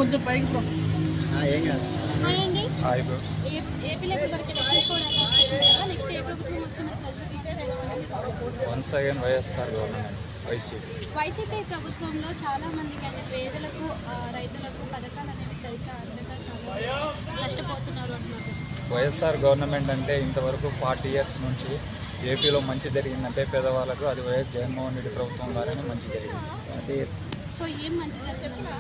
కొంచెం పైకి ఏం కాదు. Once again YSR government YCP ప్రభుత్వంలో చాలా మందికి అంటే పేదలకు రైతులకు పథకాలు అనేవి సరిగ్గా అందక చాలా నష్టపోతున్నారు అన్నమాట. వైఎస్ఆర్ గవర్నమెంట్ అంటే ఇంతవరకు 40 ఇయర్స్ నుంచి ఏపీలో మంచి జరిగిందంటే పేదవాళ్ళకు అది వైఎస్ జగన్మోహన్ రెడ్డి ప్రభుత్వం ద్వారానే మంచి జరిగింది. అంటే సో ఏం మంచి జరిగింది?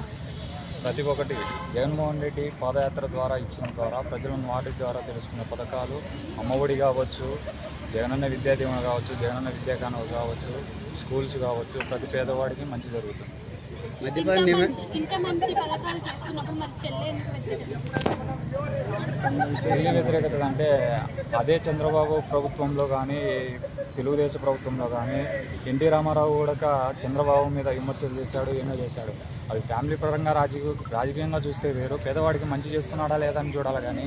ప్రతి ఒక్కటి జగన్మోహన్ రెడ్డి పాదయాత్ర ద్వారా ఇచ్చిన ద్వారా ప్రజలను వాటి ద్వారా తెలుసుకున్న పథకాలు అమ్మఒడి కావచ్చు, జగనన్న విద్యా దీవెన కావచ్చు, జగనన్న విద్యాకానం కావచ్చు, స్కూల్స్ కావచ్చు, ప్రతి పేదవాడికి మంచి జరుగుతుంది. చెల్లి వ్యతిరేకత అంటే అదే చంద్రబాబు ప్రభుత్వంలో కానీ తెలుగుదేశం ప్రభుత్వంలో కానీ ఎన్టీ రామారావు కూడా చంద్రబాబు మీద విమర్శలు చేశాడు, ఎన్నో చేశాడు. అది ఫ్యామిలీ పరంగా రాజకీయంగా చూస్తే వేరు, పేదవాడికి మంచి చేస్తున్నాడా లేదా అని చూడాలి. కానీ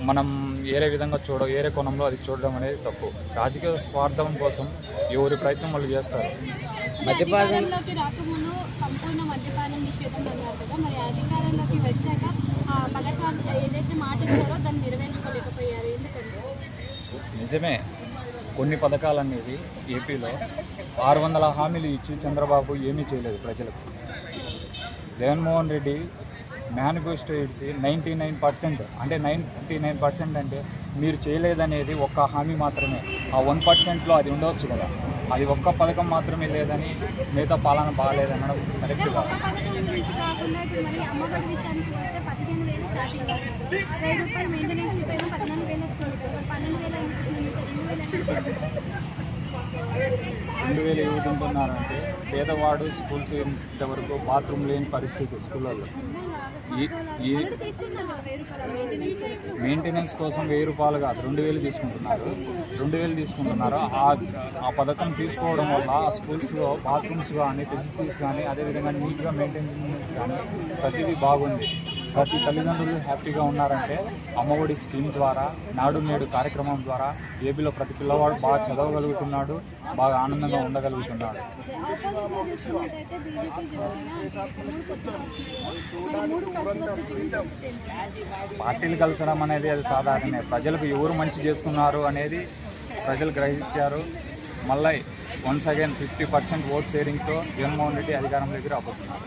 మనం వేరే విధంగా వేరే కోణంలో అది చూడడం అనేది తప్పు. రాజకీయ స్వార్థం కోసం ఎవరి ప్రయత్నం వాళ్ళు చేస్తారు. అధికారంలోకి రాకముందు సంపూర్ణ మద్యపానం నిషేధం అన్నారు కదా, మరి అధికారంలోకి వచ్చాక పథకాలు ఏదైతే మాట ఇచ్చారో దాన్ని నెరవేర్చుకోలేకపోయారు, ఎందుకంటే? నిజమే, కొన్ని పథకాలు అనేది ఏపీలో 600 హామీలు ఇచ్చి చంద్రబాబు ఏమీ చేయలేదు ప్రజలకు. జగన్మోహన్ రెడ్డి మేనిఫెస్టో ఇచ్చి 99% అంటే 99% అంటే మీరు చేయలేదనేది ఒక్క హామీ మాత్రమే. ఆ 1%లో అది ఉండవచ్చు కదా, అది ఒక్క పథకం మాత్రమే లేదని మిగతా పాలన బాగాలేదనడం కరెక్ట్ కాదు. ఏమవుతున్నారంటే పేదవాడు స్కూల్స్ ఇంతవరకు బాత్రూమ్ లేని పరిస్థితి స్కూళ్ళల్లో. ఈ మెయింటెనెన్స్ కోసం 1000 రూపాయలు కాదు 2000 తీసుకుంటున్నారు. 2000 తీసుకుంటున్నారు. ఆ పథకం తీసుకోవడం వల్ల ఆ స్కూల్స్లో బాత్రూమ్స్ కానీ ఫెసిలిటీస్ కానీ అదేవిధంగా నీట్గా మెయింటెనెన్స్ కానీ ప్రతిదీ బాగుంది. ప్రతి తల్లిదండ్రులు హ్యాపీగా ఉన్నారంటే అమ్మఒడి స్కీమ్ ద్వారా, నాడు నేడు కార్యక్రమం ద్వారా ఏపీలో ప్రతి పిల్లవాడు బాగా చదవగలుగుతున్నాడు, బాగా ఆనందంగా ఉండగలుగుతున్నాడు. పార్టీలు కలసడం అనేది అది సాధారణమే. ప్రజలకు ఎవరు మంచి చేస్తున్నారు అనేది ప్రజలు గ్రహించారు. మళ్ళీ వన్స్ అగైన్ 50% ఓట్ షేరింగ్తో జగన్మోహన్ రెడ్డి అధికారంలోకి రాబోతున్నారు.